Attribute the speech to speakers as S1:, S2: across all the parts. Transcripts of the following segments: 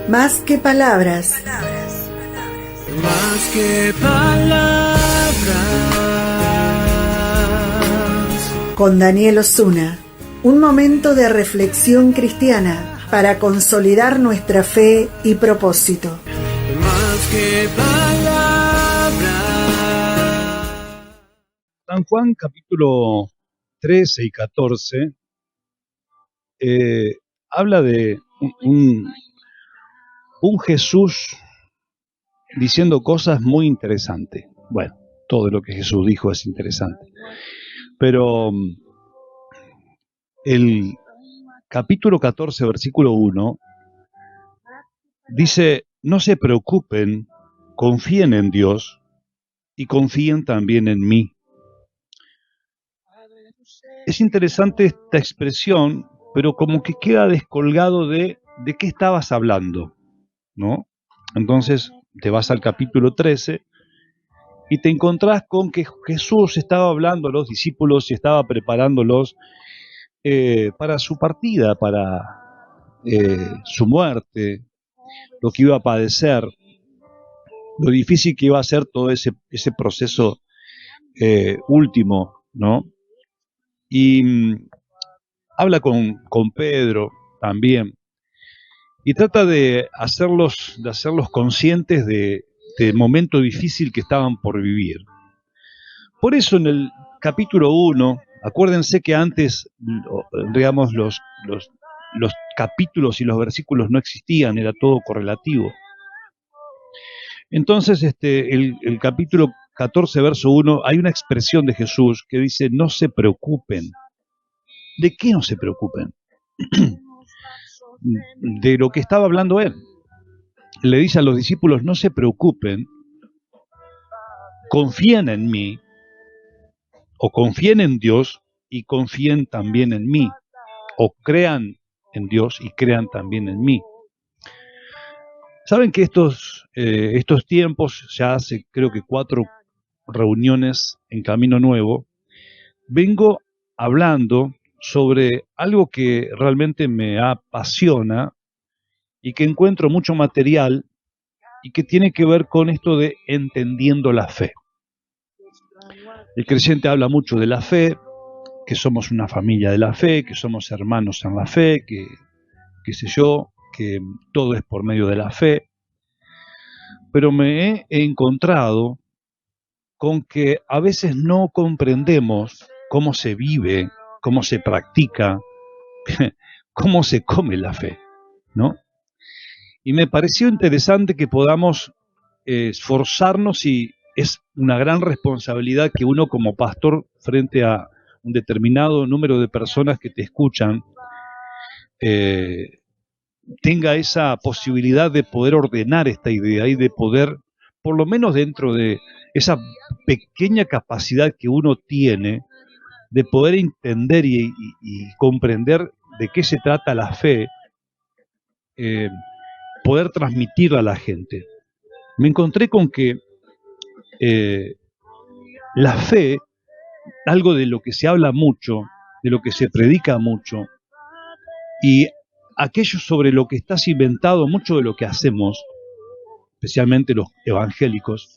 S1: Más que palabras.
S2: Más que palabras.
S1: Con Daniel Osuna. Un momento de reflexión cristiana para consolidar nuestra fe y propósito.
S2: Más que palabras.
S3: San Juan capítulo 13 y 14 habla de un Jesús diciendo cosas muy interesantes. Bueno, todo lo que Jesús dijo es interesante. Pero el capítulo 14, versículo 1, dice, no se preocupen, confíen en Dios y confíen también en mí. Es interesante esta expresión, pero como que queda descolgado de qué estabas hablando, ¿no? Entonces te vas al capítulo 13 y te encontrás con que Jesús estaba hablando a los discípulos y estaba preparándolos para su partida, para su muerte, lo que iba a padecer, lo difícil que iba a ser todo ese proceso último, ¿no? Y habla con Pedro también y trata de hacerlos conscientes del momento difícil que estaban por vivir. Por eso en el capítulo 1, acuérdense que antes, digamos, los capítulos y los versículos no existían, era todo correlativo. Entonces, el capítulo 14, verso 1, hay una expresión de Jesús que dice, no se preocupen. ¿De qué no se preocupen? De lo que estaba hablando él. Le dice a los discípulos, no se preocupen, confíen en mí, o confíen en Dios y confíen también en mí, o crean en Dios y crean también en mí. Saben que estos tiempos, ya hace creo que 4 reuniones en Camino Nuevo, vengo hablando sobre algo que realmente me apasiona y que encuentro mucho material y que tiene que ver con esto de entendiendo la fe. El creyente habla mucho de la fe, que somos una familia de la fe, que somos hermanos en la fe, que qué sé yo, que todo es por medio de la fe, pero me he encontrado con que a veces no comprendemos cómo se vive, cómo se practica, cómo se come la fe, ¿no? Y me pareció interesante que podamos esforzarnos, y es una gran responsabilidad que uno como pastor, frente a un determinado número de personas que te escuchan, tenga esa posibilidad de poder ordenar esta idea y de poder, por lo menos dentro de esa pequeña capacidad que uno tiene, de poder entender y comprender de qué se trata la fe, poder transmitirla a la gente. Me encontré con que la fe, algo de lo que se habla mucho, de lo que se predica mucho, y aquello sobre lo que está cimentado mucho de lo que hacemos, especialmente los evangélicos,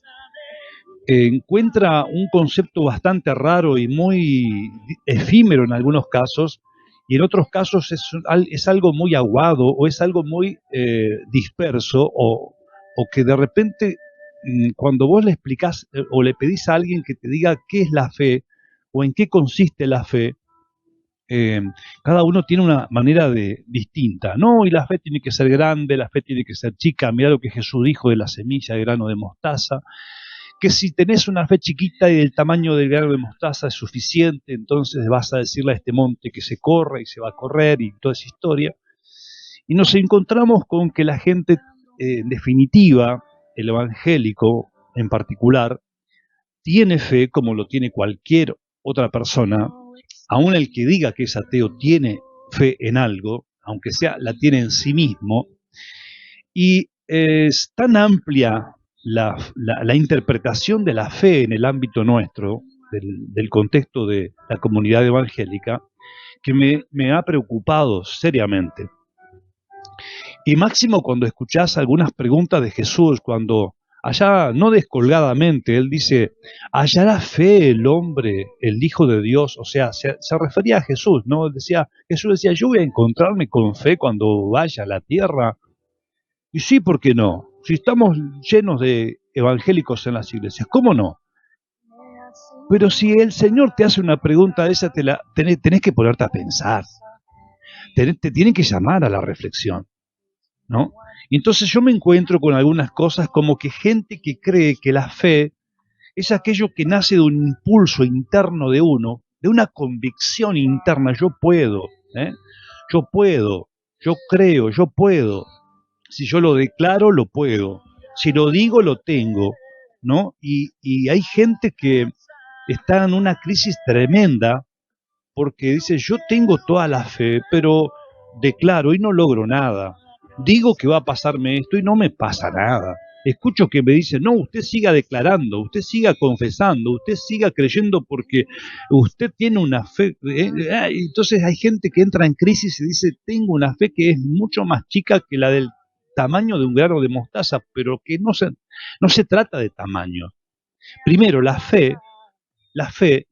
S3: encuentra un concepto bastante raro y muy efímero en algunos casos, y en otros casos es algo muy aguado o es algo muy disperso, o que de repente cuando vos le explicás o le pedís a alguien que te diga qué es la fe o en qué consiste la fe, cada uno tiene una manera distinta, ¿no? Y la fe tiene que ser grande, la fe tiene que ser chica. Mirá lo que Jesús dijo de la semilla de grano de mostaza, que si tenés una fe chiquita y del tamaño del grano de mostaza es suficiente, entonces vas a decirle a este monte que se corra y se va a correr, y toda esa historia. Y nos encontramos con que la gente, en definitiva, el evangélico en particular, tiene fe como lo tiene cualquier otra persona. Aún el que diga que es ateo tiene fe en algo, aunque sea la tiene en sí mismo, y es tan amplia la interpretación de la fe en el ámbito nuestro, del contexto de la comunidad evangélica, que me ha preocupado seriamente. Y máximo cuando escuchás algunas preguntas de Jesús, cuando allá, no descolgadamente, él dice, ¿hallará fe el hombre, el Hijo de Dios? O sea, se refería a Jesús, ¿no? Jesús decía, yo voy a encontrarme con fe cuando vaya a la tierra. Y sí, ¿por qué no? Si estamos llenos de evangélicos en las iglesias, ¿cómo no? Pero si el Señor te hace una pregunta de esa, tenés que ponerte a pensar. Te tienen que llamar a la reflexión, ¿no? Y entonces yo me encuentro con algunas cosas como que gente que cree que la fe es aquello que nace de un impulso interno de uno, de una convicción interna, yo puedo, ¿eh? Yo puedo, yo creo, yo puedo. Si yo lo declaro, lo puedo. Si lo digo, lo tengo, ¿no? Y hay gente que está en una crisis tremenda porque dice, yo tengo toda la fe, pero declaro y no logro nada. Digo que va a pasarme esto y no me pasa nada. Escucho que me dicen, no, usted siga declarando, usted siga confesando, usted siga creyendo porque usted tiene una fe. Entonces hay gente que entra en crisis y dice, tengo una fe que es mucho más chica que la del tamaño de un grano de mostaza, pero que no se trata de tamaño. Primero, la fe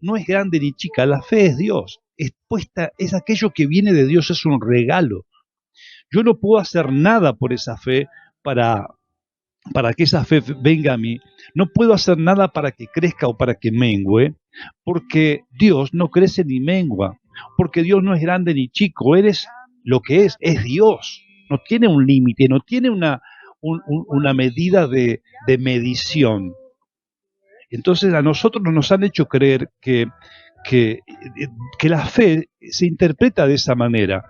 S3: no es grande ni chica, la fe es Dios, es aquello que viene de Dios, es un regalo. Yo no puedo hacer nada por esa fe para, para que esa fe venga a mí. No puedo hacer nada para que crezca o para que mengue, porque Dios no crece ni mengua, porque Dios no es grande ni chico, eres lo que es Dios. No tiene un límite, no tiene una medida de medición. Entonces a nosotros nos han hecho creer que, que la fe se interpreta de esa manera.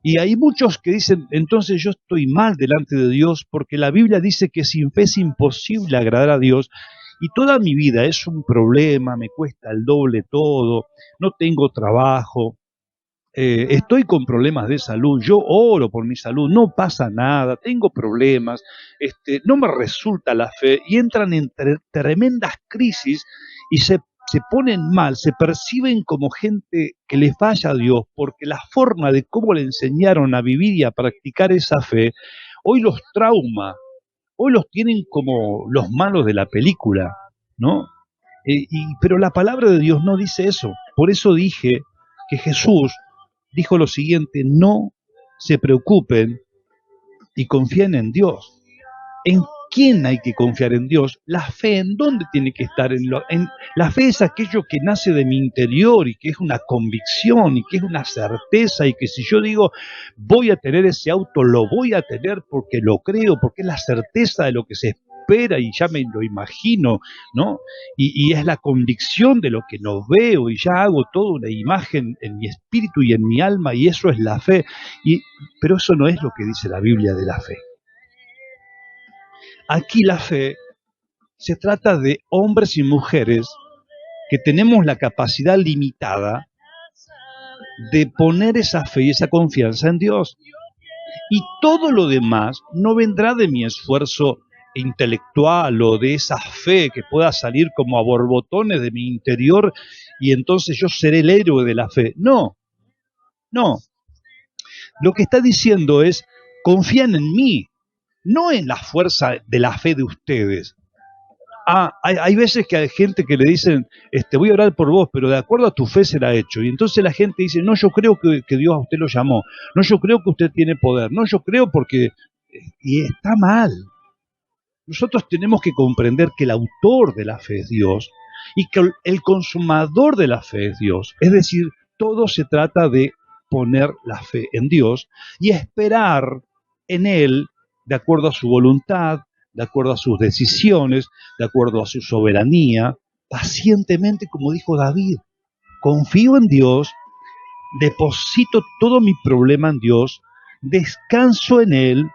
S3: Y hay muchos que dicen, entonces yo estoy mal delante de Dios, porque la Biblia dice que sin fe es imposible agradar a Dios, y toda mi vida es un problema, me cuesta el doble todo, no tengo trabajo, estoy con problemas de salud, yo oro por mi salud, no pasa nada, tengo problemas, no me resulta la fe, y entran en tremendas crisis y se ponen mal, se perciben como gente que le falla a Dios, porque la forma de cómo le enseñaron a vivir y a practicar esa fe, hoy los trauma, hoy los tienen como los malos de la película, ¿no? Pero la palabra de Dios no dice eso, por eso dije que Jesús dijo lo siguiente, no se preocupen y confíen en Dios. ¿En quién hay que confiar en Dios? La fe, ¿en dónde tiene que estar? La fe es aquello que nace de mi interior y que es una convicción y que es una certeza y que si yo digo voy a tener ese auto, lo voy a tener porque lo creo, porque es la certeza de lo que se espera y ya me lo imagino, ¿no? Y es la convicción de lo que no veo y ya hago toda una imagen en mi espíritu y en mi alma y eso es la fe. Pero eso no es lo que dice la Biblia de la fe. Aquí la fe se trata de hombres y mujeres que tenemos la capacidad limitada de poner esa fe y esa confianza en Dios. Y todo lo demás no vendrá de mi esfuerzo intelectual o de esa fe que pueda salir como a borbotones de mi interior y entonces yo seré el héroe de la fe. No, no. Lo que está diciendo es, confían en mí, no en la fuerza de la fe de ustedes. Hay veces que hay gente que le dicen, voy a orar por vos, pero de acuerdo a tu fe será hecho. Y entonces la gente dice, no, yo creo que Dios a usted lo llamó. No, yo creo que usted tiene poder. No, yo creo porque... Y está mal. Nosotros tenemos que comprender que el autor de la fe es Dios y que el consumador de la fe es Dios. Es decir, todo se trata de poner la fe en Dios y esperar en Él de acuerdo a su voluntad, de acuerdo a sus decisiones, de acuerdo a su soberanía, pacientemente, como dijo David. Confío en Dios, deposito todo mi problema en Dios, descanso en Él.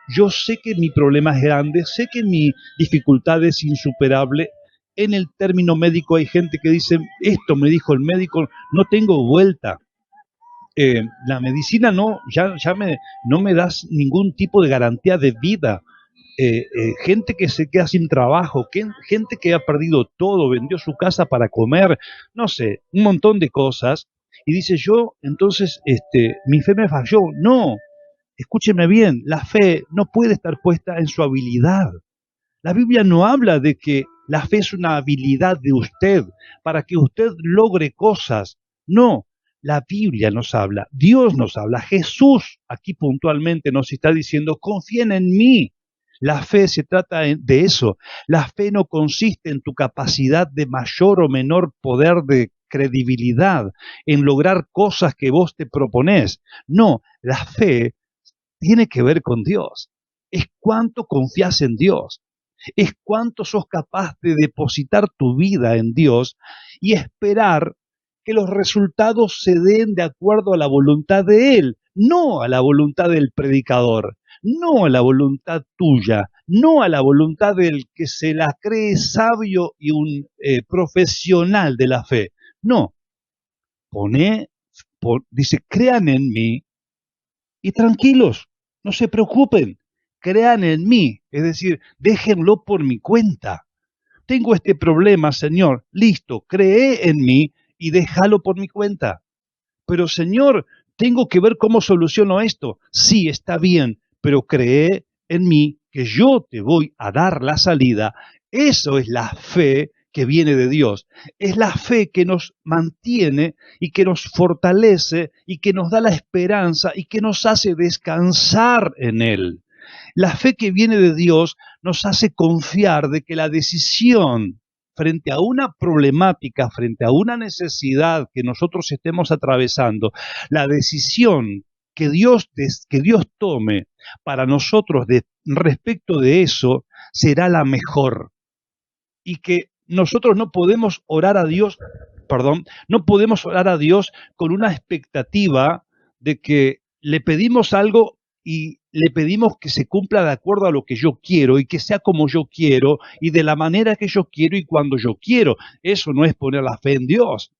S3: Yo sé que mi problema es grande, sé que mi dificultad es insuperable. En el término médico hay gente que dice, esto me dijo el médico, no tengo vuelta. La medicina no me da ningún tipo de garantía de vida. Gente que se queda sin trabajo, gente que ha perdido todo, vendió su casa para comer, no sé, un montón de cosas. Y dice yo, entonces, mi fe me falló. No, escúcheme bien, la fe no puede estar puesta en su habilidad. La Biblia no habla de que la fe es una habilidad de usted para que usted logre cosas. No, la Biblia nos habla, Dios nos habla, Jesús aquí puntualmente nos está diciendo, confíen en mí. La fe se trata de eso. La fe no consiste en tu capacidad de mayor o menor poder de credibilidad, en lograr cosas que vos te proponés. No, la fe tiene que ver con Dios. Es cuánto confías en Dios. Es cuánto sos capaz de depositar tu vida en Dios y esperar que los resultados se den de acuerdo a la voluntad de Él, no a la voluntad del predicador, no a la voluntad tuya, no a la voluntad del que se la cree sabio y un profesional de la fe. No, dice, crean en mí y tranquilos, no se preocupen, crean en mí, es decir, déjenlo por mi cuenta. Tengo este problema, Señor, listo, cree en mí y déjalo por mi cuenta. Pero, Señor, tengo que ver cómo soluciono esto. Sí, está bien, pero cree en mí que yo te voy a dar la salida. Eso es la fe que viene de Dios. Es la fe que nos mantiene y que nos fortalece y que nos da la esperanza y que nos hace descansar en Él. La fe que viene de Dios nos hace confiar de que la decisión frente a una problemática, frente a una necesidad que nosotros estemos atravesando, la decisión que Dios tome para nosotros respecto de eso será la mejor. Y que nosotros no podemos orar a Dios con una expectativa de que le pedimos algo y le pedimos que se cumpla de acuerdo a lo que yo quiero y que sea como yo quiero y de la manera que yo quiero y cuando yo quiero. Eso no es poner la fe en Dios.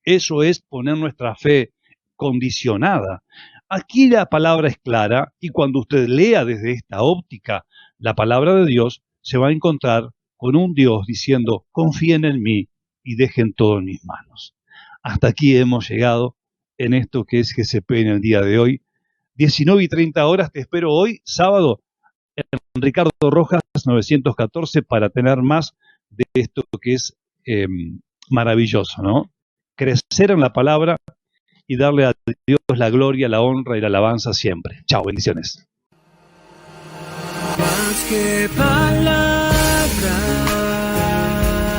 S3: Eso es poner nuestra fe condicionada. Aquí la palabra es clara y cuando usted lea desde esta óptica la palabra de Dios, se va a encontrar con un Dios diciendo, confíen en mí y dejen todo en mis manos. Hasta aquí hemos llegado en esto que es GCP en el día de hoy. 19:30 te espero hoy, sábado, en Ricardo Rojas 914 para tener más de esto que es maravilloso, ¿no? Crecer en la palabra y darle a Dios la gloria, la honra y la alabanza siempre. Chao, bendiciones.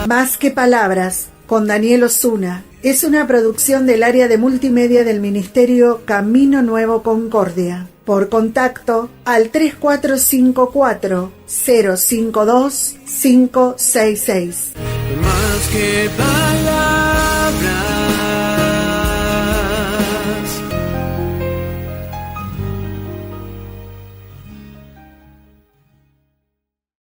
S1: Más que palabras, con Daniel Osuna, es una producción del área de multimedia del Ministerio Camino Nuevo Concordia. Por contacto al 3454 052 566.
S2: Más que